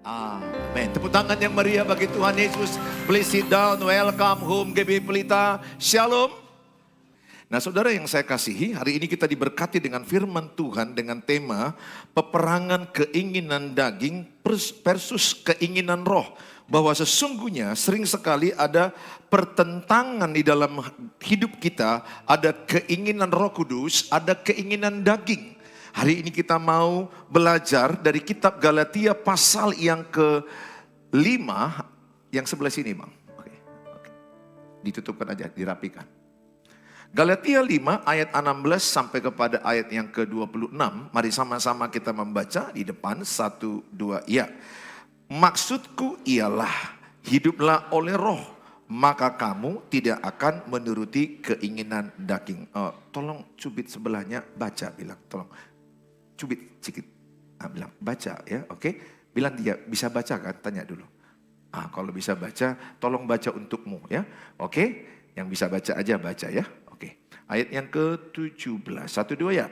Amin. Tepuk tangan yang meriah bagi Tuhan Yesus. Please sit down. Welcome home GB Pelita. Shalom. Nah saudara yang saya kasihi, hari ini kita diberkati dengan firman Tuhan dengan tema peperangan keinginan daging versus keinginan roh. Bahwa sesungguhnya sering sekali ada pertentangan di dalam hidup kita. Ada keinginan Roh Kudus, ada keinginan daging. Hari ini kita mau belajar dari kitab Galatia pasal yang ke-5, yang sebelah sini Bang. Oke. Ditutupkan aja, dirapikan. Galatia 5 ayat 16 sampai kepada ayat yang ke-26. Mari sama-sama kita membaca di depan, 1, 2, ya. Maksudku ialah hiduplah oleh roh, maka kamu tidak akan menuruti keinginan daging. Tolong cubit sebelahnya, baca bilang, tolong. Cubit sedikit, bilang baca ya, oke. Bilang dia bisa baca kan, tanya dulu. Kalau bisa baca, tolong baca untukmu ya, oke. Yang bisa baca aja baca ya, oke. Ayat yang ke-17, 1, 2 ya.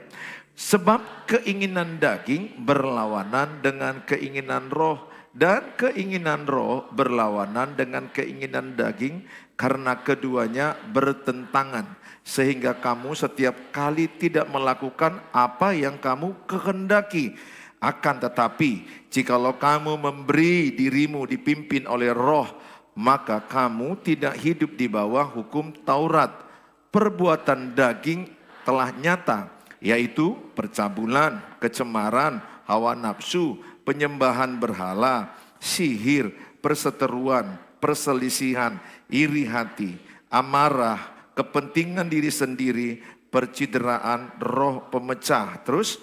Sebab keinginan daging berlawanan dengan keinginan roh, dan keinginan roh berlawanan dengan keinginan daging, karena keduanya bertentangan. Sehingga kamu setiap kali tidak melakukan apa yang kamu kehendaki. Akan tetapi, jikalau kamu memberi dirimu dipimpin oleh roh, maka kamu tidak hidup di bawah hukum Taurat. Perbuatan daging telah nyata, yaitu percabulan, kecemaran, hawa nafsu, penyembahan berhala, sihir, perseteruan, perselisihan, iri hati, amarah, kepentingan diri sendiri, percideraan, roh pemecah, terus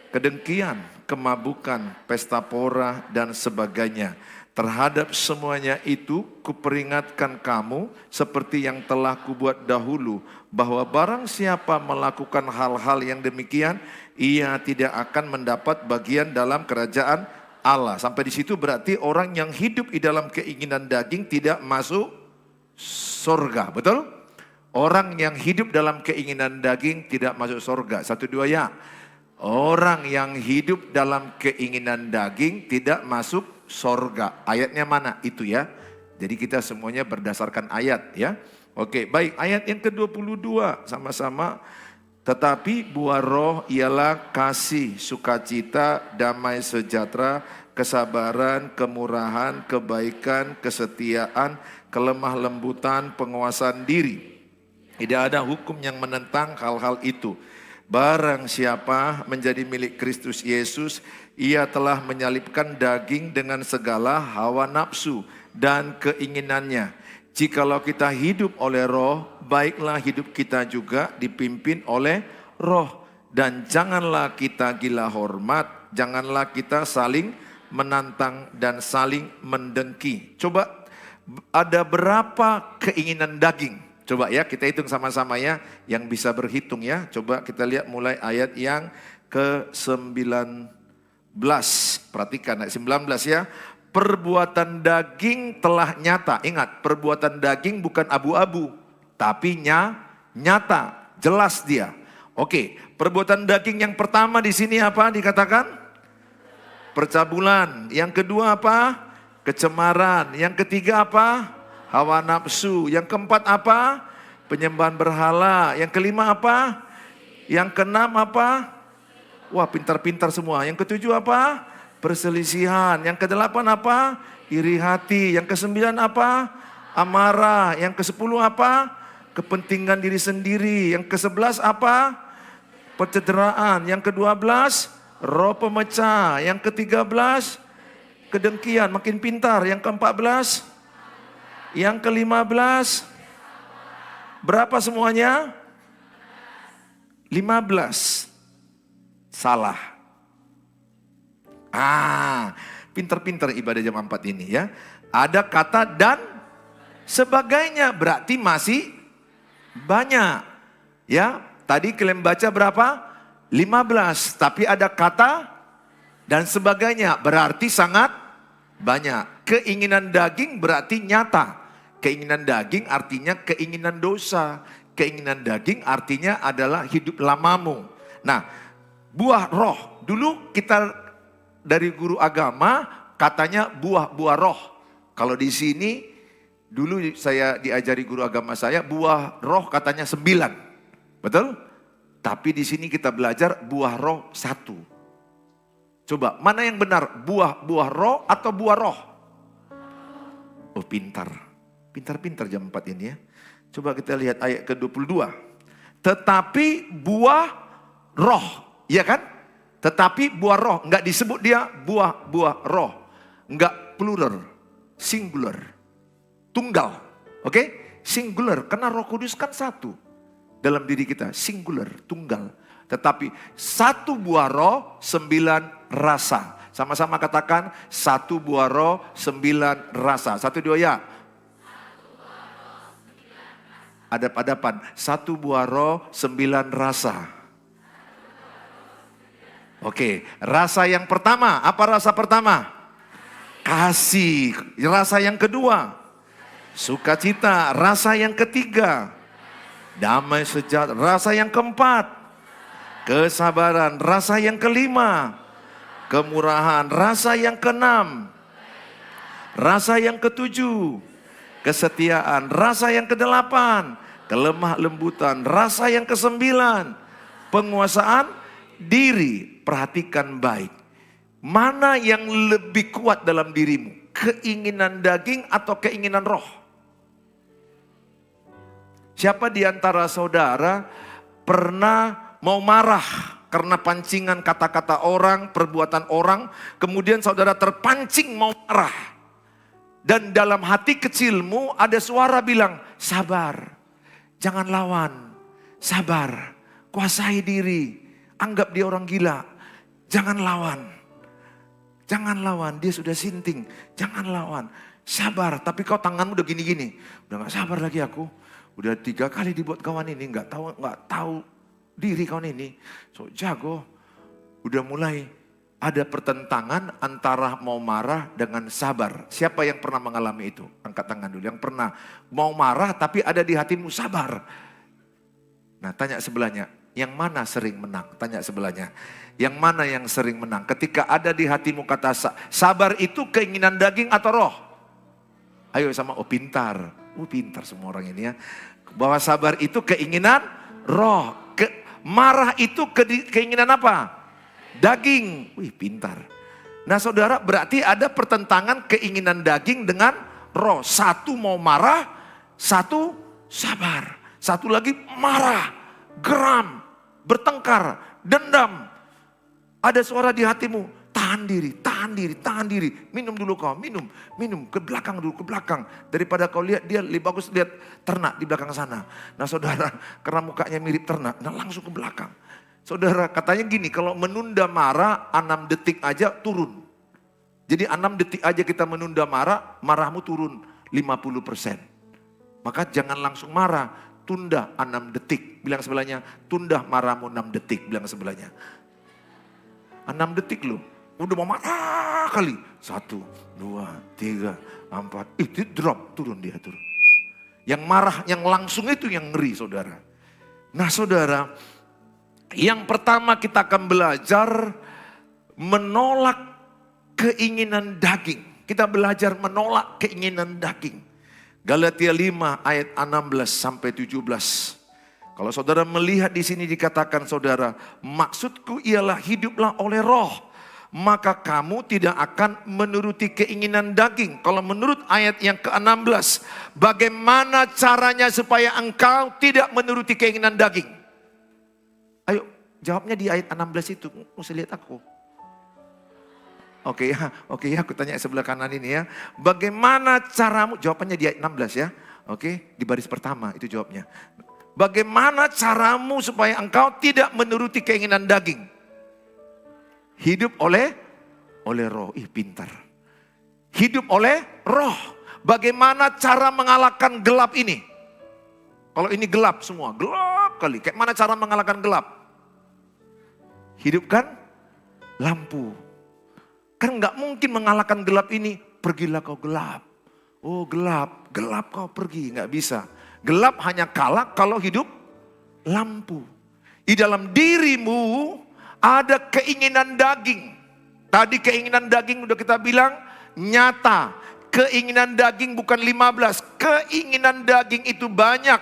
kedengkian, kemabukan, pesta pora, dan sebagainya. Terhadap semuanya itu kuperingatkan kamu seperti yang telah kubuat dahulu, bahwa barang siapa melakukan hal-hal yang demikian, ia tidak akan mendapat bagian dalam kerajaan Allah. Sampai di situ berarti orang yang hidup di dalam keinginan daging tidak masuk surga, betul? Orang yang hidup dalam keinginan daging tidak masuk surga. 1, 2 ya. Orang yang hidup dalam keinginan daging tidak masuk surga. Ayatnya mana? Itu ya. Jadi kita semuanya berdasarkan ayat ya. Oke, baik. Ayat yang ke-22 sama-sama. Tetapi buah roh ialah kasih, sukacita, damai sejahtera, kesabaran, kemurahan, kebaikan, kesetiaan, kelemah lembutan, penguasaan diri. Tidak ada hukum yang menentang hal-hal itu. Barang siapa menjadi milik Kristus Yesus, ia telah menyalibkan daging dengan segala hawa nafsu dan keinginannya. Jikalau kita hidup oleh roh, baiklah hidup kita juga dipimpin oleh roh. Dan janganlah kita gila hormat, janganlah kita saling menantang dan saling mendengki. Coba ada berapa keinginan daging? Coba ya kita hitung sama-sama ya, yang bisa berhitung ya. Coba kita lihat mulai ayat yang ke-19. Perhatikan ayat 19 ya. Perbuatan daging telah nyata. Ingat, perbuatan daging bukan abu-abu, tapi nyata, jelas dia. Oke, perbuatan daging yang pertama di sini apa dikatakan? Percabulan. Yang kedua apa? Kecemaran. Yang ketiga apa? Hawa nafsu. Yang keempat apa? Penyembahan berhala. Yang kelima apa? Yang keenam apa? Wah, pintar-pintar semua. Yang ketujuh apa? Perselisihan. Yang kedelapan apa? Iri hati. Yang kesembilan apa? Amarah. Yang kesepuluh apa? Kepentingan diri sendiri. Yang ke-11 apa? Percederaan. Yang ke-12 roh pemecah. Yang ke-13 kedengkian. Makin pintar. Yang ke-14 yang ke-15, berapa semuanya? 15. Salah. Pintar-pintar ibadah jam 4 ini ya. Ada kata dan sebagainya, berarti masih banyak. Ya, tadi kalian baca berapa? 15. Tapi ada kata dan sebagainya, berarti sangat banyak. Keinginan daging berarti nyata. Keinginan daging artinya keinginan dosa. Keinginan daging artinya adalah hidup lamamu. Nah, buah roh. Dulu kita dari guru agama katanya buah-buah roh. Kalau di sini, dulu saya diajari guru agama saya, buah roh katanya 9. Betul? Tapi di sini kita belajar buah roh 1. Coba, mana yang benar? Buah roh atau buah roh? Oh, pintar. Pintar-pintar jam 4 ini ya. Coba kita lihat ayat ke-22. Tetapi buah roh, ya kan? Tetapi buah roh, enggak disebut dia buah roh. Enggak plural, singular. Tunggal, oke? Singular, karena Roh Kudus kan satu dalam diri kita, singular, tunggal. Tetapi satu buah roh, 9 rasa. Sama-sama katakan, satu buah roh, 9 rasa. 1, 2 ya. Adap-adapan, satu buah roh, 9 rasa. Oke, rasa yang pertama, apa rasa pertama? Kasih. Rasa yang kedua, sukacita. Rasa yang ketiga, damai sejahtera. Rasa yang keempat, kesabaran. Rasa yang kelima, kemurahan. Rasa yang keenam, rasa yang ketujuh, kesetiaan. Rasa yang kedelapan, kelemah lembutan. Rasa yang kesembilan, penguasaan diri. Perhatikan baik. Mana yang lebih kuat dalam dirimu? Keinginan daging atau keinginan roh? Siapa di antara saudara pernah mau marah karena pancingan kata-kata orang, perbuatan orang, kemudian saudara terpancing mau marah. Dan dalam hati kecilmu ada suara bilang, sabar, jangan lawan, sabar, kuasai diri, anggap dia orang gila. Jangan lawan, dia sudah sinting, jangan lawan, sabar. Tapi kau tanganmu udah gini-gini, udah gak sabar lagi aku. Udah 3 kali dibuat kawan ini, gak tahu diri kawan ini. So jago, udah mulai ada pertentangan antara mau marah dengan sabar. Siapa yang pernah mengalami itu? Angkat tangan dulu. Yang pernah mau marah tapi ada di hatimu sabar. Nah, tanya sebelahnya, yang mana sering menang? Tanya sebelahnya, yang mana yang sering menang? Ketika ada di hatimu kata sabar itu keinginan daging atau roh? Ayo sama, pintar. Pintar semua orang ini ya. Bahwa sabar itu keinginan roh. Marah itu keinginan apa? Daging. Pintar. Nah saudara, berarti ada pertentangan keinginan daging dengan roh. Satu mau marah, satu sabar. Satu lagi marah, geram, bertengkar, dendam. Ada suara di hatimu, tahan diri. Minum dulu kau, minum. Ke belakang dulu, ke belakang. Daripada kau lihat dia, lebih bagus lihat ternak di belakang sana. Nah saudara, karena mukanya mirip ternak, nah langsung ke belakang. Saudara, katanya gini, kalau menunda marah 6 detik aja turun. Jadi 6 detik aja kita menunda marah, marahmu turun 50%. Maka jangan langsung marah, tunda 6 detik. Bilang sebelahnya, tunda marahmu 6 detik. Bilang sebelahnya. 6 detik loh, udah mau marah kali. 1, 2, 3, 4. Itu drop, turun dia turun. Yang marah, yang langsung itu yang ngeri saudara. Nah saudara, yang pertama kita akan belajar menolak keinginan daging. Kita belajar menolak keinginan daging. Galatia 5 ayat 16 sampai 17. Kalau saudara melihat di sini dikatakan saudara, maksudku ialah hiduplah oleh roh, maka kamu tidak akan menuruti keinginan daging. Kalau menurut ayat yang ke-16, bagaimana caranya supaya engkau tidak menuruti keinginan daging? Ayo, jawabnya di ayat 16 itu. Mesti lihat aku. Oke ya, aku tanya sebelah kanan ini ya. Bagaimana caramu? Jawabannya di ayat 16 ya. Oke, di baris pertama itu jawabnya. Bagaimana caramu supaya engkau tidak menuruti keinginan daging? Hidup oleh roh. Pintar. Hidup oleh roh. Bagaimana cara mengalahkan gelap ini? Kalau ini gelap semua, gelap kali. Kayak mana cara mengalahkan gelap? Hidupkan lampu. Kan nggak mungkin mengalahkan gelap ini. Pergilah kau gelap. Oh gelap kau pergi, nggak bisa. Gelap hanya kalah kalau hidup lampu. Di dalam dirimu ada keinginan daging. Tadi keinginan daging udah kita bilang nyata. Keinginan daging bukan 15, keinginan daging itu banyak.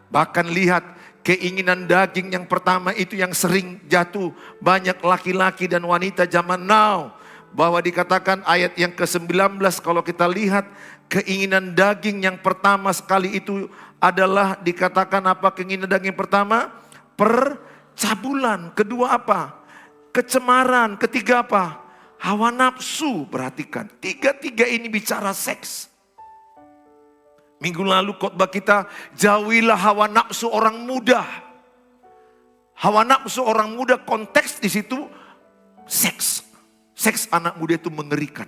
Bahkan lihat, keinginan daging yang pertama itu yang sering jatuh banyak laki-laki dan wanita zaman now. Bahwa dikatakan ayat yang ke-19 kalau kita lihat, keinginan daging yang pertama sekali itu adalah dikatakan apa keinginan daging pertama? Percabulan. Kedua apa? Kecemaran. Ketiga apa? Hawa nafsu. Perhatikan, tiga-tiga ini bicara seks. Minggu lalu khotbah kita, jauhilah hawa nafsu orang muda. Hawa nafsu orang muda, konteks di situ seks. Seks anak muda itu mengerikan.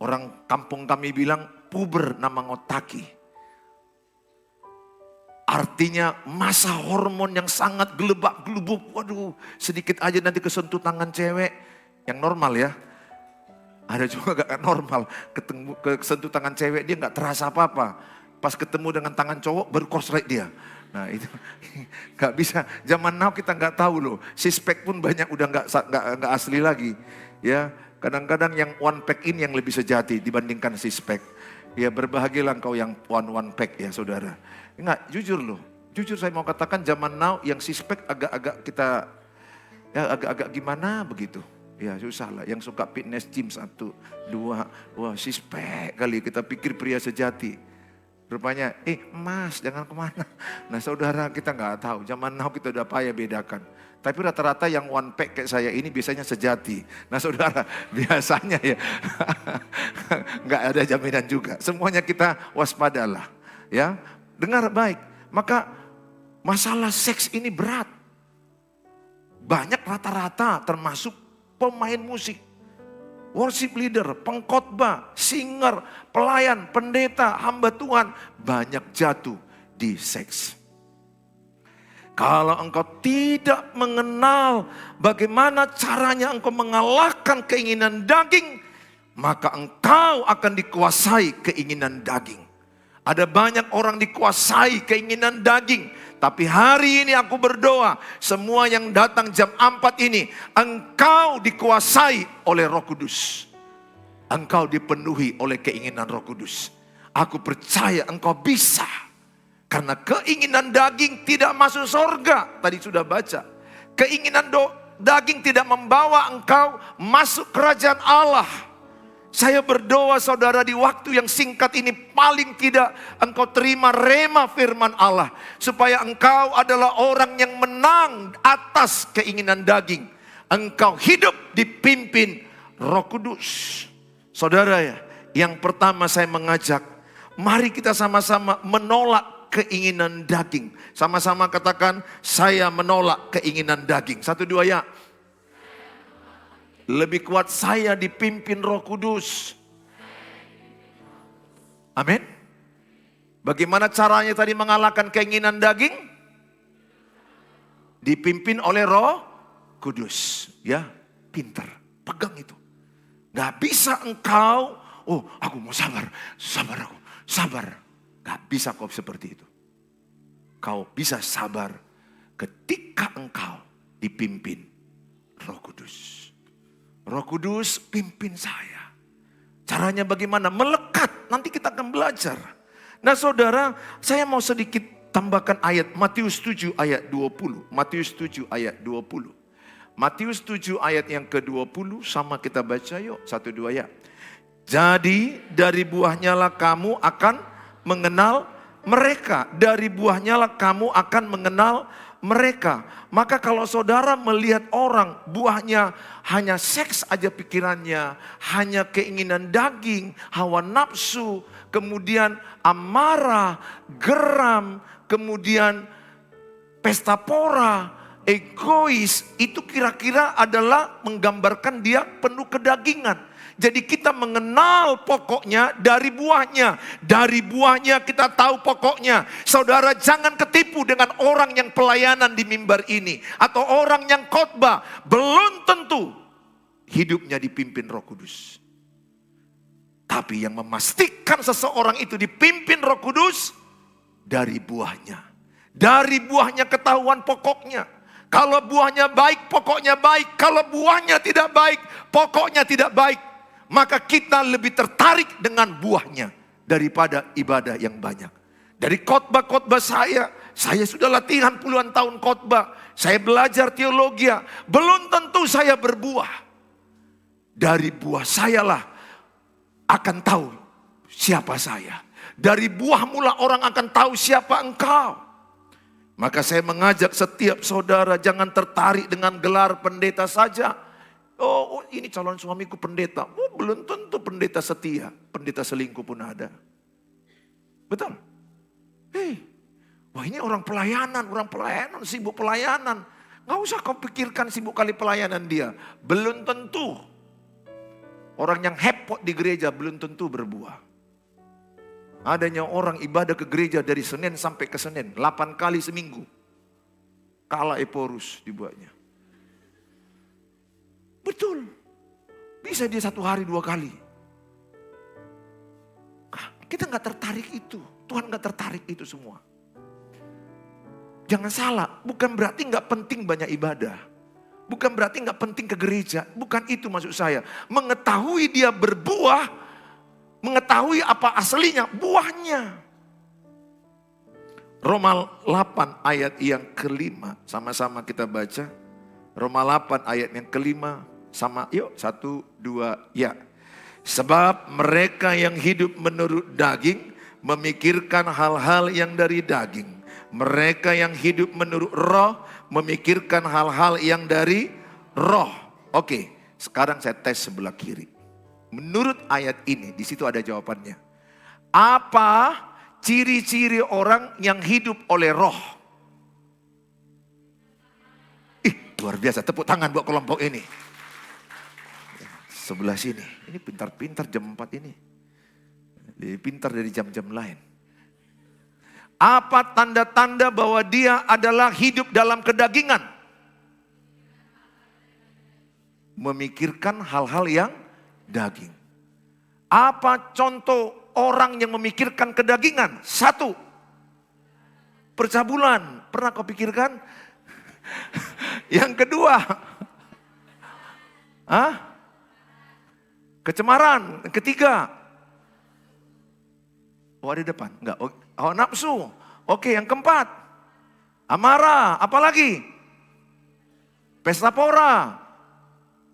Orang kampung kami bilang puber nama ngotaki. Artinya masa hormon yang sangat gelebak-gelubuk. Waduh, sedikit aja nanti kesentuh tangan cewek. Yang normal ya. Ada juga gak normal. Ketemu kesentuh tangan cewek dia gak terasa apa-apa. Pas ketemu dengan tangan cowok baru korslet dia. Nah itu gak bisa. Zaman now kita gak tahu loh. Sispek pun banyak udah gak asli lagi. Ya, kadang-kadang yang one pack ini yang lebih sejati dibandingkan sispek. Ya berbahagialah engkau yang one pack ya saudara. Enggak, jujur loh. Jujur saya mau katakan zaman now yang sispek agak-agak kita, ya agak-agak gimana begitu. Ya susah lah, yang suka fitness gym 1, 2, wah sispek kali kita pikir pria sejati. Rupanya, mas jangan kemana. Nah saudara kita nggak tahu, zaman now kita udah payah bedakan. Tapi rata-rata yang one pack kayak saya ini biasanya sejati. Nah saudara, biasanya ya nggak ada jaminan juga. Semuanya kita waspadalah. Ya, dengar baik. Maka masalah seks ini berat. Banyak rata-rata termasuk pemain musik, worship leader, pengkhotbah, singer, pelayan, pendeta, hamba Tuhan, banyak jatuh di seks. Kalau engkau tidak mengenal bagaimana caranya engkau mengalahkan keinginan daging, maka engkau akan dikuasai keinginan daging. Ada banyak orang dikuasai keinginan daging. Tapi hari ini aku berdoa, semua yang datang jam 4 ini, engkau dikuasai oleh Roh Kudus. Engkau dipenuhi oleh keinginan Roh Kudus. Aku percaya engkau bisa. Karena keinginan daging tidak masuk surga. Tadi sudah baca. Keinginan daging tidak membawa engkau masuk kerajaan Allah. Saya berdoa saudara di waktu yang singkat ini paling tidak engkau terima rema firman Allah. Supaya engkau adalah orang yang menang atas keinginan daging. Engkau hidup dipimpin Roh Kudus. Saudara ya, yang pertama saya mengajak, mari kita sama-sama menolak keinginan daging. Sama-sama katakan, saya menolak keinginan daging. 1, 2 ya. Lebih kuat, saya dipimpin Roh Kudus. Amin. Bagaimana caranya tadi mengalahkan keinginan daging? Dipimpin oleh Roh Kudus. Ya, pinter. Pegang itu. Gak bisa engkau, oh aku mau sabar aku, sabar. Gak bisa kau seperti itu. Kau bisa sabar ketika engkau dipimpin Roh Kudus. Roh Kudus pimpin saya. Caranya bagaimana? Melekat. Nanti kita akan belajar. Nah saudara, saya mau sedikit tambahkan ayat Matius 7 ayat 20. Matius 7 ayat 20. Matius 7 ayat yang ke-20 sama kita baca yuk. 1, 2 ya. Jadi dari buahnya lah kamu akan mengenal mereka. Dari buahnya lah kamu akan mengenal mereka. Maka kalau saudara melihat orang buahnya hanya seks aja pikirannya, hanya keinginan daging, hawa nafsu, kemudian amarah, geram, kemudian pesta pora, egois, itu kira-kira adalah menggambarkan dia penuh kedagingan. Jadi kita mengenal pokoknya dari buahnya. Dari buahnya kita tahu pokoknya. Saudara jangan ketipu dengan orang yang pelayanan di mimbar ini. Atau orang yang khotbah. Belum tentu hidupnya dipimpin Roh Kudus. Tapi yang memastikan seseorang itu dipimpin Roh Kudus dari buahnya. Dari buahnya ketahuan pokoknya. Kalau buahnya baik, pokoknya baik. Kalau buahnya tidak baik, pokoknya tidak baik. maka kita lebih tertarik dengan buahnya daripada ibadah yang banyak. Dari khotbah-khotbah saya sudah latihan puluhan tahun khotbah, saya belajar teologi, belum tentu saya berbuah. Dari buah sayalah akan tahu siapa saya. Dari buah mula orang akan tahu siapa engkau. Maka saya mengajak setiap saudara jangan tertarik dengan gelar pendeta saja. Oh ini calon suamiku pendeta. Oh belum tentu pendeta setia. Pendeta selingkuh pun ada. Betul? Wah ini orang pelayanan, sibuk pelayanan. Gak usah kau pikirkan sibuk kali pelayanan dia. Belum tentu. Orang yang hepot di gereja belum tentu berbuah. Adanya orang ibadah ke gereja dari Senin sampai ke Senin. 8 kali seminggu. Kala Eporus dibuatnya. Betul. Bisa dia 1 hari 2 kali. Kita gak tertarik itu. Tuhan gak tertarik itu semua. Jangan salah. Bukan berarti gak penting banyak ibadah. Bukan berarti gak penting ke gereja. Bukan itu maksud saya. Mengetahui dia berbuah. Mengetahui apa aslinya, buahnya. Roma 8 ayat yang kelima. Sama-sama kita baca. Roma 8 ayat yang kelima. Sama yuk 1, 2 ya. Sebab mereka yang hidup menurut daging memikirkan hal-hal yang dari daging. Mereka yang hidup menurut roh memikirkan hal-hal yang dari roh. Oke, sekarang saya tes sebelah kiri. Menurut ayat ini, di situ ada jawabannya. Apa ciri-ciri orang yang hidup oleh roh? Luar biasa, tepuk tangan buat kelompok ini. Sebelah sini, ini pintar-pintar jam 4 ini. Lebih pintar dari jam-jam lain. Apa tanda-tanda bahwa dia adalah hidup dalam kedagingan? Memikirkan hal-hal yang daging. Apa contoh orang yang memikirkan kedagingan? 1. Percabulan. Pernah kau pikirkan? Yang kedua. Kecemaran. Yang ketiga. Oh ada depan? Enggak. Oh nafsu. Oke yang keempat. Amarah. Apalagi? Pesta pora.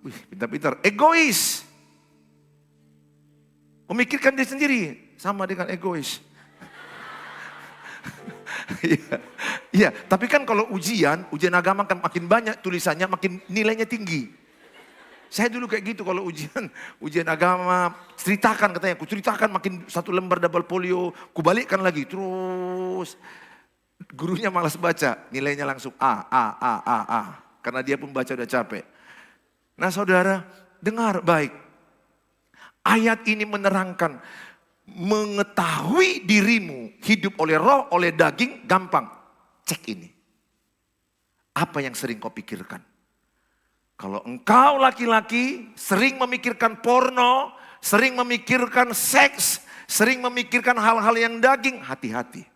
Wih pintar-pintar. Egois. Memikirkan diri sendiri. Sama dengan egois. Iya, tapi kan kalau ujian agama kan makin banyak tulisannya, makin nilainya tinggi. Saya dulu kayak gitu kalau ujian agama, ceritakan katanya, aku ceritakan makin 1 lembar double folio, kubalikkan lagi terus. Gurunya malas baca, nilainya langsung A. Karena dia pun baca udah capek. Nah saudara, dengar baik. Ayat ini menerangkan, mengetahui dirimu hidup oleh roh, oleh daging, gampang. Cek ini. Apa yang sering kau pikirkan? Kalau engkau laki-laki sering memikirkan porno, sering memikirkan seks, sering memikirkan hal-hal yang daging, hati-hati.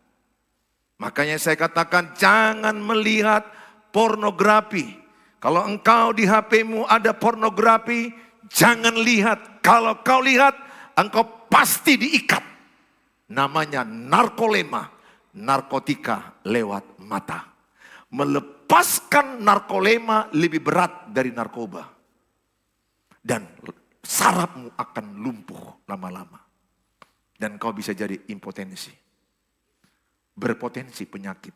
Makanya saya katakan jangan melihat pornografi. Kalau engkau di HP-mu ada pornografi, jangan lihat. Kalau kau lihat, engkau pasti diikat. Namanya narkolema, narkotika lewat mata. Melepaskan narkolema lebih berat dari narkoba. Dan sarafmu akan lumpuh lama-lama. Dan kau bisa jadi impotensi. Berpotensi penyakit.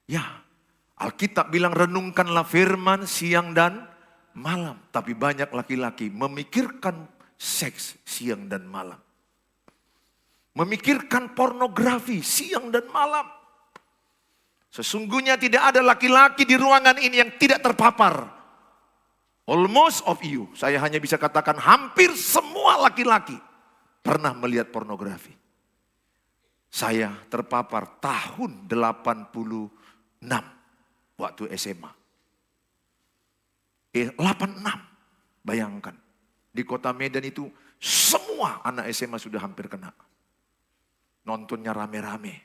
Ya, Alkitab bilang renungkanlah firman siang dan malam. Tapi banyak laki-laki memikirkan seks siang dan malam. Memikirkan pornografi siang dan malam. Sesungguhnya tidak ada laki-laki di ruangan ini yang tidak terpapar. Almost of you. Saya hanya bisa katakan hampir semua laki-laki pernah melihat pornografi. Saya terpapar tahun 86 waktu SMA. 86. Bayangkan. Di kota Medan itu semua anak SMA sudah hampir kena. Nontonnya rame-rame.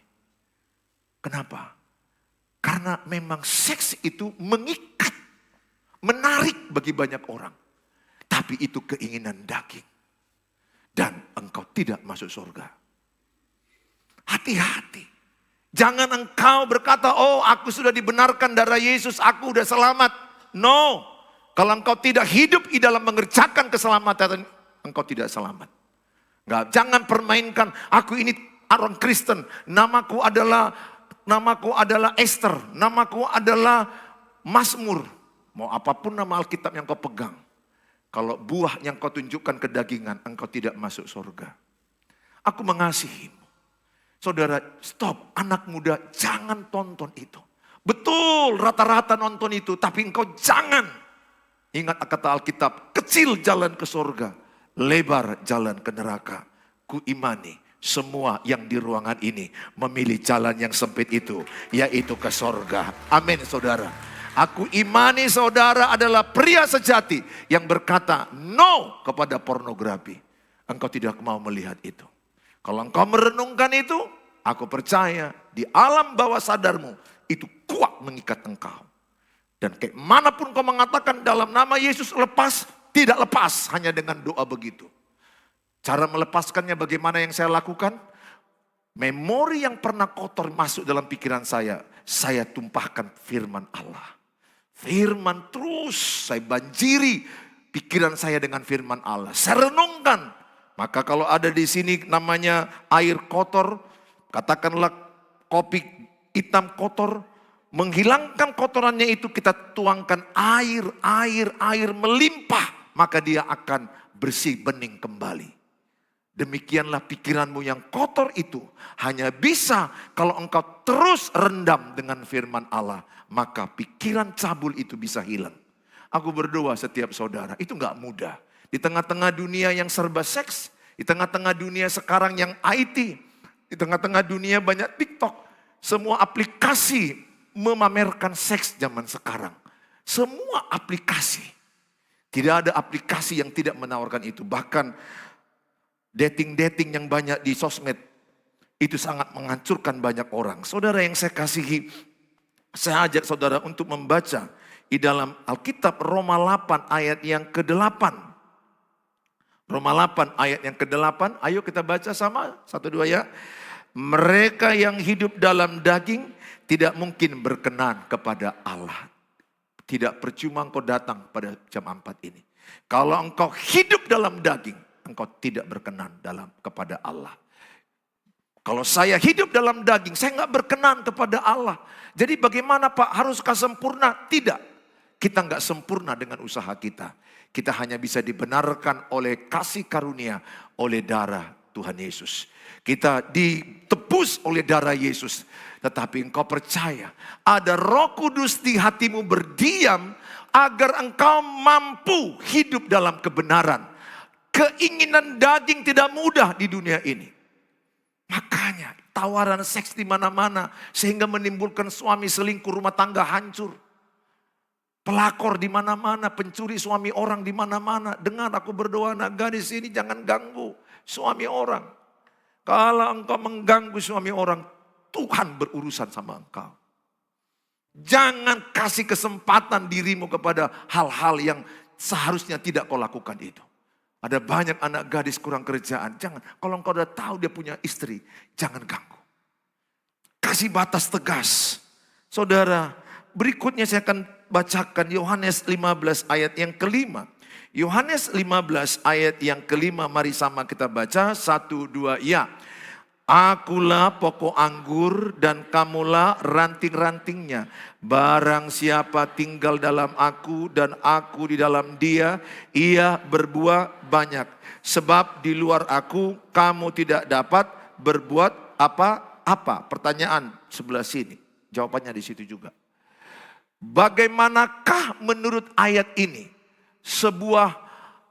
Kenapa? Karena memang seks itu mengikat. Menarik bagi banyak orang. Tapi Tapi itu keinginan daging. Dan engkau tidak masuk surga. Hati-hati. Jangan engkau berkata, oh aku sudah dibenarkan darah Yesus, aku udah selamat. No. Kalau engkau tidak hidup di dalam mengerjakan keselamatan, engkau tidak selamat. Enggak, jangan permainkan, aku ini orang Kristen, namaku adalah Esther, namaku adalah Mazmur. Mau apapun nama Alkitab yang kau pegang. Kalau buah yang kau tunjukkan kedagingan, engkau tidak masuk surga. Aku mengasihimu. Saudara, stop. Anak muda, jangan tonton itu. Betul, rata-rata nonton itu. Tapi engkau jangan. Ingat kata Alkitab, kecil jalan ke surga. Lebar jalan ke neraka. Ku imani semua yang di ruangan ini memilih jalan yang sempit itu. Yaitu ke surga. Amin, saudara. Aku imani saudara adalah pria sejati yang berkata no kepada pornografi. Engkau tidak mau melihat itu. Kalau engkau merenungkan itu, aku percaya di alam bawah sadarmu itu kuat mengikat engkau. Dan kayak manapun kau mengatakan dalam nama Yesus lepas, tidak lepas hanya dengan doa begitu. Cara melepaskannya bagaimana yang saya lakukan? Memori yang pernah kotor masuk dalam pikiran saya tumpahkan firman Allah. Firman terus saya banjiri pikiran saya dengan firman Allah. Saya renungkan. Maka kalau ada di sini namanya air kotor, katakanlah kopi hitam kotor, menghilangkan kotorannya itu kita tuangkan air melimpah, maka dia akan bersih bening kembali. Demikianlah pikiranmu yang kotor itu hanya bisa kalau engkau terus rendam dengan firman Allah. Maka pikiran cabul itu bisa hilang. Aku berdoa setiap saudara, itu gak mudah. Di tengah-tengah dunia yang serba seks, di tengah-tengah dunia sekarang yang IT, di tengah-tengah dunia banyak TikTok. Semua aplikasi memamerkan seks zaman sekarang. Semua aplikasi. Tidak ada aplikasi yang tidak menawarkan itu. Bahkan dating-dating yang banyak di sosmed itu sangat menghancurkan banyak orang. Saudara yang saya kasihi, saya ajak saudara untuk membaca di dalam Alkitab Roma 8 ayat yang ke-8. Roma 8 ayat yang ke-8. Ayo kita baca sama, 1, 2 ya. Mereka yang hidup dalam daging tidak mungkin berkenan kepada Allah. Tidak percuma engkau datang pada jam 4 ini. Kalau engkau hidup dalam daging, engkau tidak berkenan kepada Allah. Kalau saya hidup dalam daging, saya nggak berkenan kepada Allah. Jadi bagaimana Pak, haruskah sempurna? Tidak. Kita nggak sempurna dengan usaha kita. Kita hanya bisa dibenarkan oleh kasih karunia, oleh darah Tuhan Yesus. Kita ditebus oleh darah Yesus. Tetapi engkau percaya, ada Roh Kudus di hatimu berdiam, agar engkau mampu hidup dalam kebenaran. Keinginan daging tidak mudah di dunia ini. Makanya tawaran seks di mana-mana sehingga menimbulkan suami selingkuh, rumah tangga hancur. Pelakor di mana-mana, pencuri suami orang di mana-mana. Dengar aku berdoa, anak gadis ini jangan ganggu suami orang. Kalau engkau mengganggu suami orang, Tuhan berurusan sama engkau. Jangan kasih kesempatan dirimu kepada hal-hal yang seharusnya tidak kau lakukan itu. Ada banyak anak gadis kurang kerjaan. Jangan, kalau engkau udah tahu dia punya istri, jangan ganggu. Kasih batas tegas. Saudara, berikutnya saya akan bacakan Yohanes 15 ayat yang kelima. Yohanes 15 ayat yang kelima, mari sama kita baca. 1, 2, ya. Akulah pokok anggur dan kamulah ranting-rantingnya. Barang siapa tinggal dalam aku dan aku di dalam dia, ia berbuah banyak. Sebab di luar aku kamu tidak dapat berbuat apa-apa. Pertanyaan sebelah sini, jawabannya di situ juga. Bagaimanakah menurut ayat ini sebuah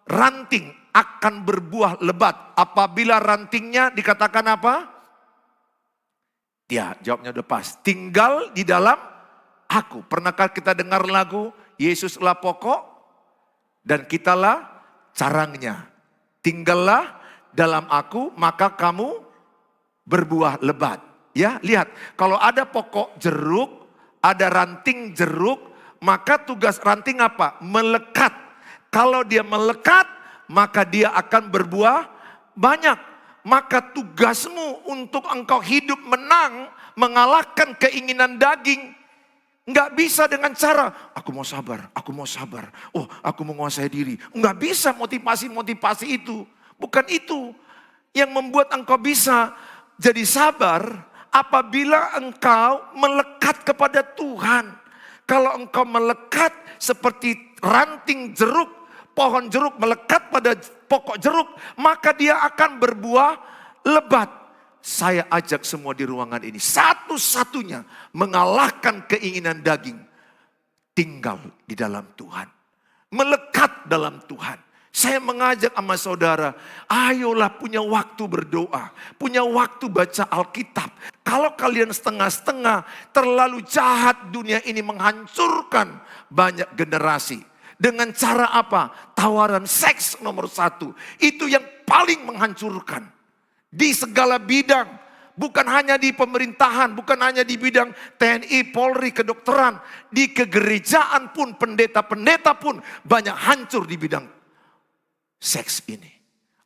ranting akan berbuah lebat apabila rantingnya dikatakan apa? Ya, jawabnya udah pas. Tinggal di dalam aku. Pernahkah kita dengar lagu Yesuslah pokok dan kitalah carangnya. Tinggallah dalam aku maka kamu berbuah lebat. Ya, lihat. Kalau ada pokok jeruk, ada ranting jeruk, maka tugas ranting apa? Melekat. Kalau dia melekat, maka dia akan berbuah banyak. Maka tugasmu untuk engkau hidup menang, mengalahkan keinginan daging. Nggak bisa dengan cara, aku mau sabar, oh aku menguasai diri. Nggak bisa motivasi-motivasi itu. Bukan itu yang membuat engkau bisa jadi sabar apabila engkau melekat kepada Tuhan. Kalau engkau melekat seperti ranting jeruk, pohon jeruk melekat pada pokok jeruk, maka dia akan berbuah lebat. Saya ajak semua di ruangan ini, satu-satunya mengalahkan keinginan daging, tinggal di dalam Tuhan. Melekat dalam Tuhan. Saya mengajak sama saudara, ayolah punya waktu berdoa, punya waktu baca Alkitab. Kalau kalian setengah-setengah, terlalu jahat dunia ini menghancurkan banyak generasi. Dengan cara apa? Tawaran seks nomor 1. Itu yang paling menghancurkan. Di segala bidang, bukan hanya di pemerintahan, bukan hanya di bidang TNI, Polri, kedokteran. Di kegerejaan pun, pendeta-pendeta pun banyak hancur di bidang seks ini.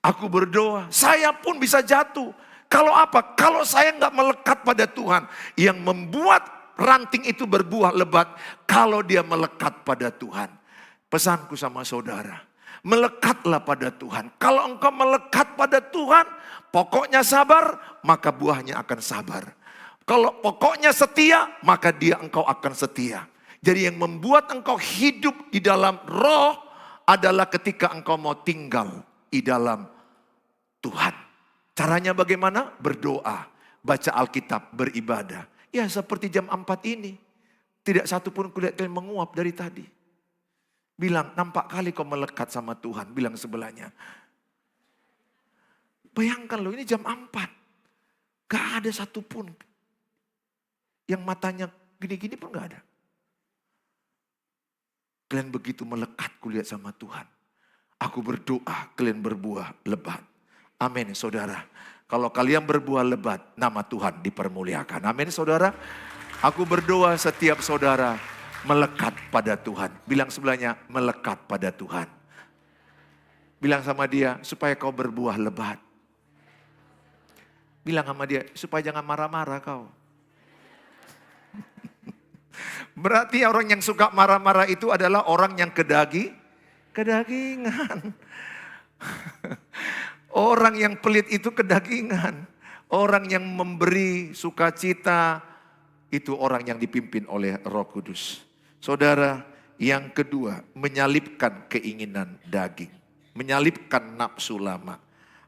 Aku berdoa, saya pun bisa jatuh. Kalau apa? Kalau saya nggak melekat pada Tuhan. Yang membuat ranting itu berbuah lebat, kalau dia melekat pada Tuhan. Pesanku sama saudara, melekatlah pada Tuhan. Kalau engkau melekat pada Tuhan, pokoknya sabar, maka buahnya akan sabar. Kalau pokoknya setia, maka engkau akan setia. Jadi yang membuat engkau hidup di dalam roh adalah ketika engkau mau tinggal di dalam Tuhan. Caranya bagaimana? Berdoa, baca Alkitab, beribadah. Ya seperti jam 4 ini. Tidak satu pun kulihat kalian menguap dari tadi. Bilang, nampak kali kau melekat sama Tuhan. Bilang sebelahnya. Bayangkan loh, ini jam 4. Gak ada satupun yang matanya gini-gini pun gak ada. Kalian begitu melekat kulihat sama Tuhan. Aku berdoa, kalian berbuah lebat. Amin saudara. Kalau kalian berbuah lebat, nama Tuhan dipermuliakan. Amin saudara. Aku berdoa setiap saudara melekat pada Tuhan. Bilang sebelahnya, melekat pada Tuhan. Bilang sama dia, supaya kau berbuah lebat. Bilang sama dia, supaya jangan marah-marah kau. Berarti orang yang suka marah-marah itu adalah orang yang kedagingan. Orang yang pelit itu kedagingan. Orang yang memberi sukacita, itu orang yang dipimpin oleh Roh Kudus. Saudara, yang kedua, menyalipkan keinginan daging. Menyalipkan nafsu lama.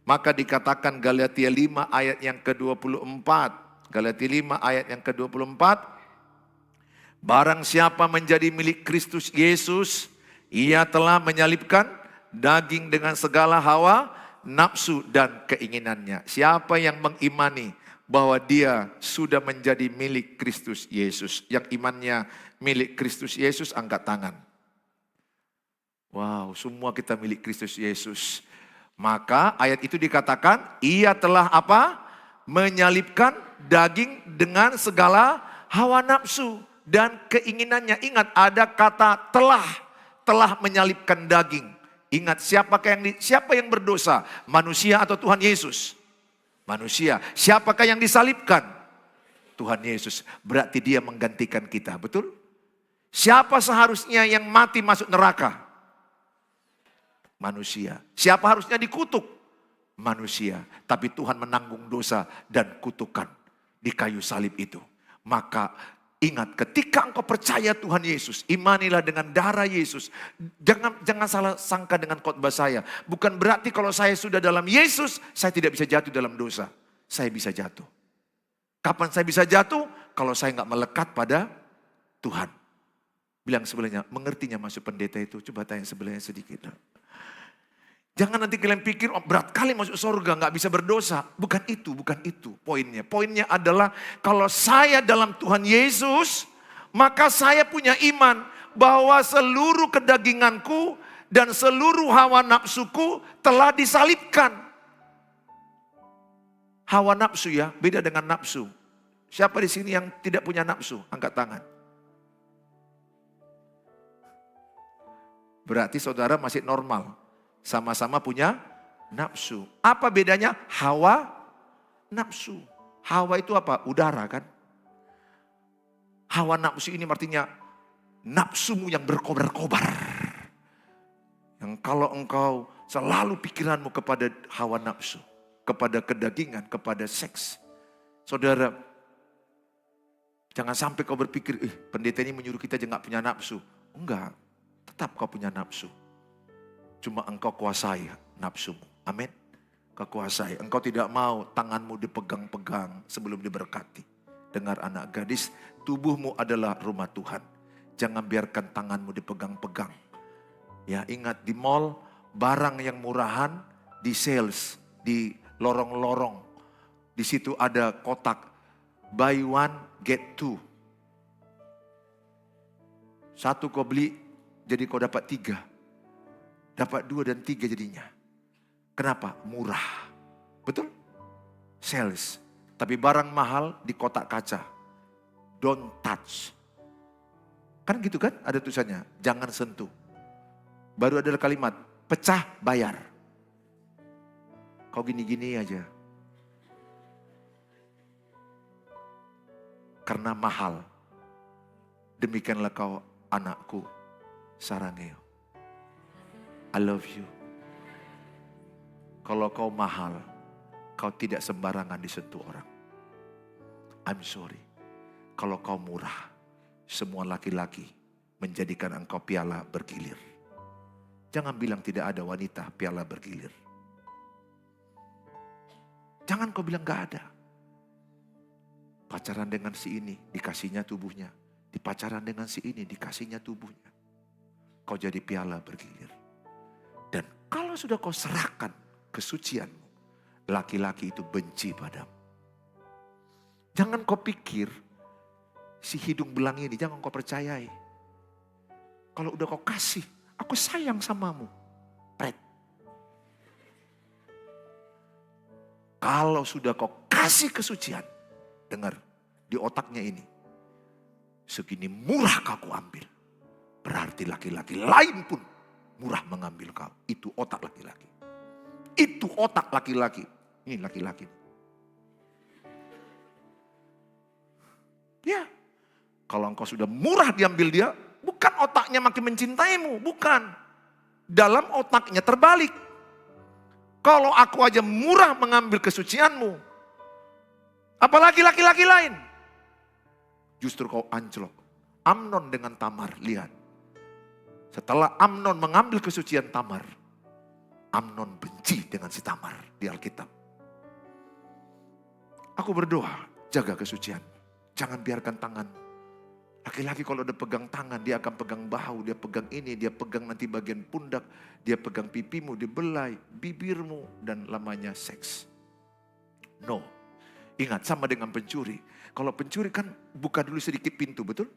Maka dikatakan Galatia 5 ayat yang ke-24. Galatia 5 ayat yang ke-24. Barang siapa menjadi milik Kristus Yesus, ia telah menyalipkan daging dengan segala hawa, nafsu dan keinginannya. Siapa yang mengimani bahwa dia sudah menjadi milik Kristus Yesus. Yang imannya milik Kristus Yesus, angkat tangan. Wow, semua kita milik Kristus Yesus. Maka ayat itu dikatakan, ia telah apa? Menyalipkan daging dengan segala hawa nafsu dan keinginannya. Ingat, ada kata telah menyalipkan daging. Ingat, siapa yang berdosa? Manusia atau Tuhan Yesus? Manusia. Siapakah yang disalibkan? Tuhan Yesus. Berarti dia menggantikan kita, betul? Siapa seharusnya yang mati masuk neraka? Manusia. Siapa harusnya dikutuk? Manusia. Tapi Tuhan menanggung dosa dan kutukan di kayu salib itu. Maka ingat, ketika engkau percaya Tuhan Yesus, imanilah dengan darah Yesus. Jangan salah sangka dengan khotbah saya. Bukan berarti kalau saya sudah dalam Yesus, saya tidak bisa jatuh dalam dosa. Saya bisa jatuh. Kapan saya bisa jatuh? Kalau saya nggak melekat pada Tuhan. Bilang sebelahnya, mengertinya masuk pendeta itu? Coba tanya sebelahnya sedikit. Jangan nanti kalian pikir, oh, berat kali masuk surga, nggak bisa berdosa. Bukan itu poinnya. Poinnya adalah kalau saya dalam Tuhan Yesus, maka saya punya iman bahwa seluruh kedaginganku dan seluruh hawa nafsuku telah disalibkan. Hawa nafsu ya, beda dengan nafsu. Siapa di sini yang tidak punya nafsu? Angkat tangan. Berarti saudara masih normal. Sama-sama punya nafsu. Apa bedanya? Hawa, nafsu. Hawa itu apa? Udara kan? Hawa nafsu ini artinya nafsumu yang berkobar-kobar. Yang kalau engkau selalu pikiranmu kepada hawa nafsu, kepada kedagingan, kepada seks. Saudara, jangan sampai kau berpikir, pendeta ini menyuruh kita aja gak punya nafsu. Enggak, tetap kau punya nafsu. Cuma engkau kuasai nafsumu. Amin. Kau kuasai. Engkau tidak mau tanganmu dipegang-pegang sebelum diberkati. Dengar anak gadis, tubuhmu adalah rumah Tuhan. Jangan biarkan tanganmu dipegang-pegang. Ya, ingat di mall, barang yang murahan di sales, di lorong-lorong. Di situ ada kotak buy one get two. Satu kau beli, jadi kau dapat 3. Dapat 2 dan 3 jadinya. Kenapa? Murah. Betul? Sales. Tapi barang mahal di kotak kaca. Don't touch. Kan gitu kan? Ada tulisannya. Jangan sentuh. Baru ada kalimat. Pecah bayar. Kau gini-gini aja. Karena mahal. Demikianlah kau anakku. Sarangeo. I love you. Kalau kau mahal. Kau tidak sembarangan disentuh orang. I'm sorry. Kalau kau murah, semua laki-laki menjadikan engkau piala bergilir. Jangan bilang tidak ada wanita piala bergilir. Jangan kau bilang gak ada. Pacaran dengan si ini, dikasihnya tubuhnya. Dipacaran dengan si ini, dikasihnya tubuhnya. Kau jadi piala bergilir. Dan kalau sudah kau serahkan kesucianmu, laki-laki itu benci padamu. Jangan kau pikir si hidung belang ini, jangan kau percayai. Kalau udah kau kasih, aku sayang samamu. Pret. Kalau sudah kau kasih kesucian, dengar di otaknya ini. Segini murah kau ambil. Berarti laki-laki lain pun murah mengambil kau. Itu otak laki-laki. Itu otak laki-laki. Ini laki-laki. Ya, kalau engkau sudah murah diambil dia, bukan otaknya makin mencintaimu, bukan. Dalam otaknya terbalik. Kalau aku aja murah mengambil kesucianmu, apalagi laki-laki lain. Justru kau anjlok. Amnon dengan Tamar, lihat. Setelah Amnon mengambil kesucian Tamar, Amnon benci dengan si Tamar di Alkitab. Aku berdoa, jaga kesucian. Jangan biarkan tangan. Laki-laki kalau udah pegang tangan, dia akan pegang bahu, dia pegang ini, dia pegang nanti bagian pundak, dia pegang pipimu, dibelai, bibirmu, dan lamanya seks. No. Ingat, sama dengan pencuri. Kalau pencuri kan buka dulu sedikit pintu, betul?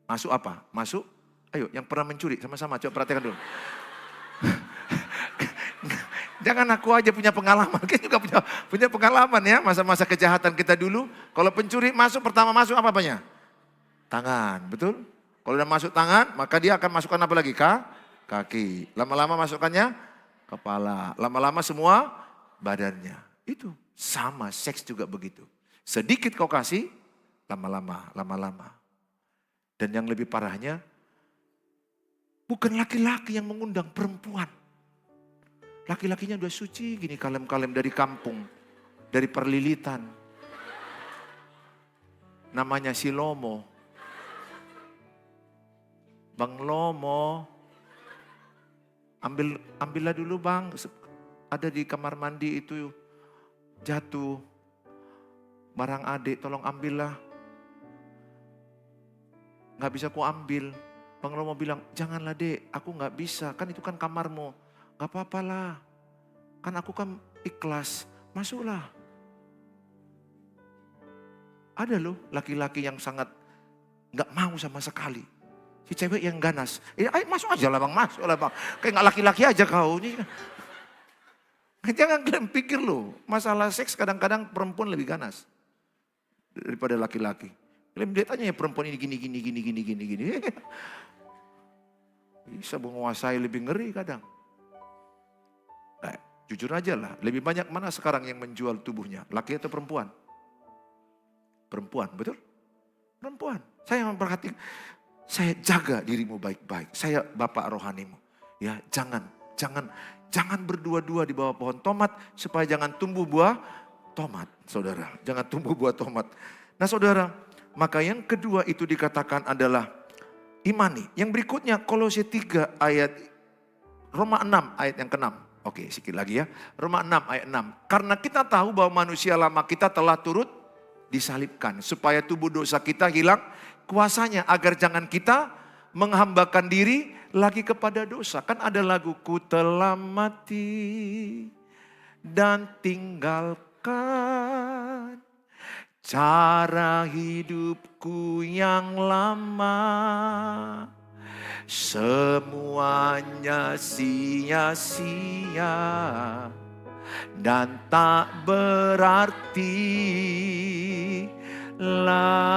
Masuk apa? Masuk. Ayo, yang pernah mencuri, sama-sama coba perhatikan dulu. Jangan aku aja punya pengalaman, kita juga punya pengalaman ya, masa-masa kejahatan kita dulu. Kalau pencuri masuk, pertama masuk apa-apanya? Tangan, betul? Kalau udah masuk tangan, maka dia akan masukkan apa lagi? Kaki. Lama-lama masukkannya kepala. Lama-lama semua badannya. Itu sama, seks juga begitu. Sedikit kau kasih, lama-lama. Dan yang lebih parahnya, bukan laki-laki yang mengundang, perempuan. Laki-lakinya udah suci gini, kalem-kalem dari kampung, dari perlilitan. Namanya si Lomo. Bang Lomo, ambillah dulu bang, ada di kamar mandi itu jatuh. Barang adik tolong ambillah. Gak bisa ku ambil. Bang Lomo bilang, janganlah dek, aku gak bisa, kan itu kan kamarmu. Gak apa-apa lah, kan aku kan ikhlas, masuklah. Ada loh laki-laki yang sangat gak mau sama sekali. Si cewek yang ganas, ayo masuk aja lah bang, masuk lah bang. Kayak gak laki-laki aja kau. Jangan kalian pikir loh, masalah seks kadang-kadang perempuan lebih ganas daripada laki-laki. Kalian lihat aja ya perempuan ini gini. Bisa menguasai, lebih ngeri kadang. Jujur aja lah, lebih banyak mana sekarang yang menjual tubuhnya? Laki atau perempuan? Perempuan, betul? Perempuan. Saya memperhatikan, saya jaga dirimu baik-baik. Saya bapak rohanimu. Ya, jangan berdua-dua di bawah pohon tomat supaya jangan tumbuh buah tomat, saudara. Jangan tumbuh buah tomat. Nah, saudara, maka yang kedua itu dikatakan adalah imani. Yang berikutnya Kolose 3 ayat Roma 6 ayat yang ke-6. Oke, sedikit lagi ya. Roma 6 ayat 6. Karena kita tahu bahwa manusia lama kita telah turut disalibkan. Supaya tubuh dosa kita hilang kuasanya. Agar jangan kita menghambakan diri lagi kepada dosa. Kan ada lagu, ku telah mati dan tinggalkan cara hidupku yang lama. Semuanya sia-sia dan tak berarti lagi.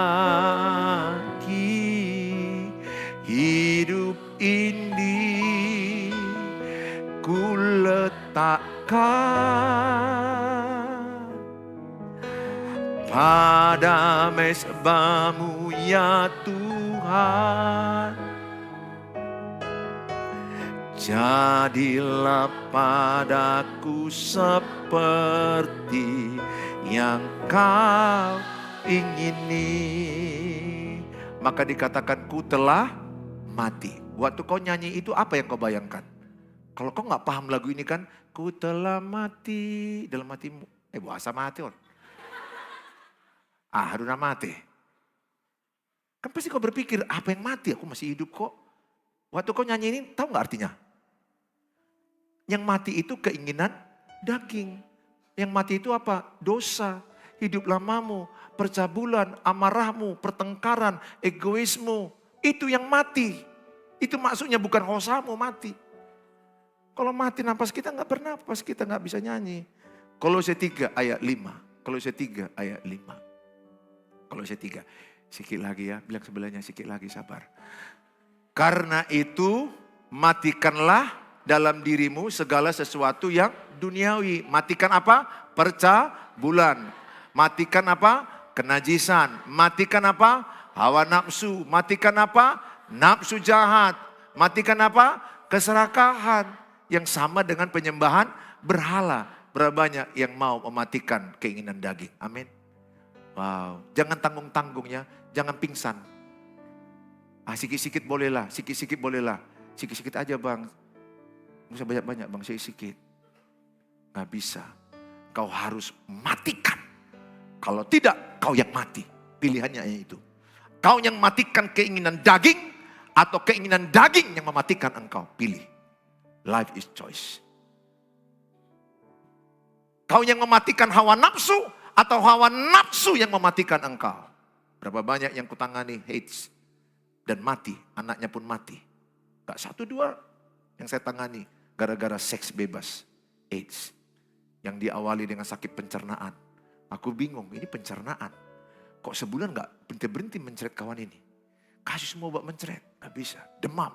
Hidup ini ku letakkan pada mezbamu ya Tuhan. Jadilah padaku seperti yang kau ingini. Maka dikatakan ku telah mati. Waktu kau nyanyi itu apa yang kau bayangkan? Kalau kau gak paham lagu ini kan, ku telah mati dalam hatimu. Bahasa mati on. Haruna mati. Kan pasti kau berpikir, apa yang mati? Aku masih hidup kok. Waktu kau nyanyi ini, tahu gak artinya? Yang mati itu keinginan daging. Yang mati itu apa? Dosa, hidup lamamu, percabulan, amarahmu, pertengkaran, egoismu. Itu yang mati. Itu maksudnya bukan hosamu mati. Kalau mati napas kita gak bernapas, kita gak bisa nyanyi. Kolose 3 ayat 5. Kolose 3 ayat 5. Kolose 3. Sikit lagi ya, bilang sebelahnya sikit lagi, sabar. Karena itu matikanlah dalam dirimu segala sesuatu yang duniawi. Matikan apa? Percabulan. Matikan apa? Kenajisan. Matikan apa? Hawa nafsu. Matikan apa? Nafsu jahat. Matikan apa? Keserakahan. Yang sama dengan penyembahan berhala. Berapa banyak yang mau mematikan keinginan daging. Amin. Wow. Jangan tanggung-tanggung ya. Jangan pingsan. Sikit-sikit bolehlah. Sikit-sikit bolehlah. Sikit-sikit aja bang. Nggak usah banyak-banyak bang, sedikit. Gak bisa. Kau harus matikan. Kalau tidak, kau yang mati. Pilihannya itu. Kau yang matikan keinginan daging atau keinginan daging yang mematikan engkau. Pilih. Life is choice. Kau yang mematikan hawa nafsu atau hawa nafsu yang mematikan engkau. Berapa banyak yang kutangani AIDS dan mati, anaknya pun mati. Gak 1, 2 yang saya tangani. Gara-gara seks bebas, AIDS. Yang diawali dengan sakit pencernaan. Aku bingung, ini pencernaan. Kok sebulan gak berhenti-berhenti mencret kawan ini. Kasih semua obat mencret, gak bisa. Demam,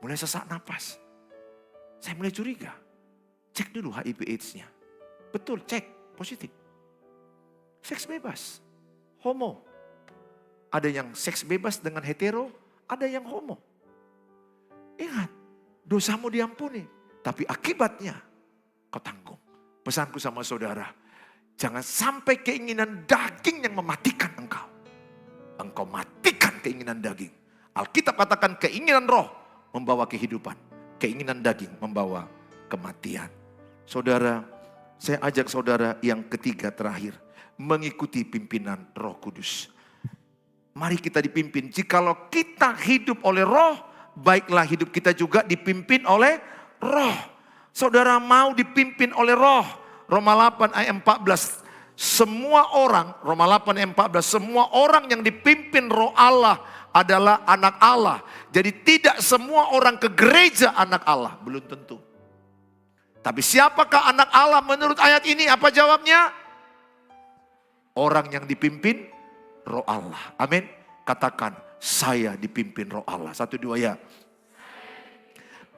mulai sesak napas. Saya mulai curiga. Cek dulu HIV AIDS-nya. Betul, cek, positif. Seks bebas, homo. Ada yang seks bebas dengan hetero, ada yang homo. Ingat, dosamu diampuni. Tapi akibatnya kau tanggung. Pesanku sama saudara, jangan sampai keinginan daging yang mematikan engkau. Engkau matikan keinginan daging. Alkitab katakan keinginan roh membawa kehidupan. Keinginan daging membawa kematian. Saudara, saya ajak saudara yang ketiga terakhir. Mengikuti pimpinan Roh Kudus. Mari kita dipimpin. Jikalau kita hidup oleh roh, baiklah hidup kita juga dipimpin oleh roh. Saudara mau dipimpin oleh roh. Roma 8 ayat 14. Semua orang, Roma 8 ayat 14. Semua orang yang dipimpin roh Allah adalah anak Allah. Jadi tidak semua orang ke gereja anak Allah. Belum tentu. Tapi siapakah anak Allah menurut ayat ini? Apa jawabnya? Orang yang dipimpin roh Allah. Amin. Katakan, saya dipimpin roh Allah. 1, 2 ya.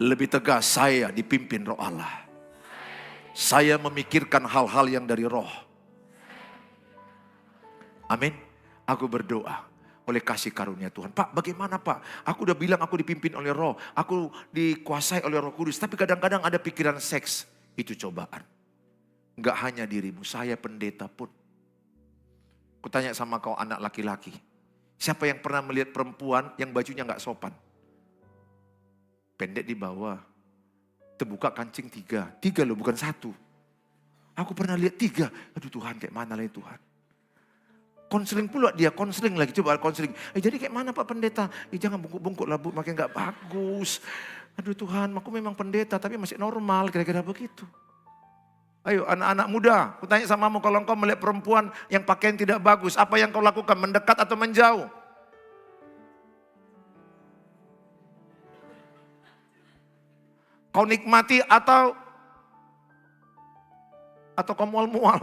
Lebih tegas, saya dipimpin Roh Allah. Saya memikirkan hal-hal yang dari Roh. Amin. Aku berdoa oleh kasih karunia Tuhan. Pak, bagaimana Pak? Aku udah bilang aku dipimpin oleh Roh. Aku dikuasai oleh Roh Kudus. Tapi kadang-kadang ada pikiran seks. Itu cobaan. Enggak hanya dirimu, saya pendeta pun. Kutanya sama kau anak laki-laki. Siapa yang pernah melihat perempuan yang bajunya enggak sopan? Pendek di bawah. Terbuka kancing 3. 3 loh, bukan 1. Aku pernah lihat 3. Aduh Tuhan, kayak mana lah Tuhan. Konseling pula dia, konseling lagi. Coba konseling. Jadi kayak mana Pak Pendeta? Jangan bungkuk-bungkuk lah Bu, makin gak bagus. Aduh Tuhan, aku memang pendeta tapi masih normal, kira-kira begitu. Ayo anak-anak muda, aku tanya samamu, kalau engkau melihat perempuan yang pakaian tidak bagus, apa yang kau lakukan? Mendekat atau menjauh? Kau nikmati atau kau mual-mual?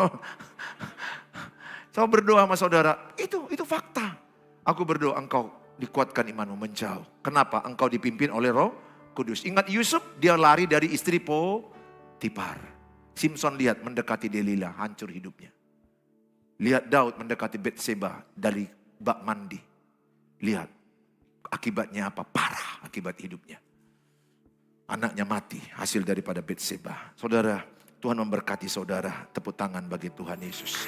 Saya berdoa sama saudara, itu fakta. Aku berdoa engkau dikuatkan imanmu menjauh. Kenapa? Engkau dipimpin oleh Roh Kudus. Ingat Yusuf, dia lari dari istri Potifar. Simpson lihat mendekati Delila, hancur hidupnya. Lihat Daud mendekati Betseba dari bak mandi. Lihat akibatnya apa? Parah akibat hidupnya. Anaknya mati hasil daripada Betseba. Saudara, Tuhan memberkati saudara. Tepuk tangan bagi Tuhan Yesus.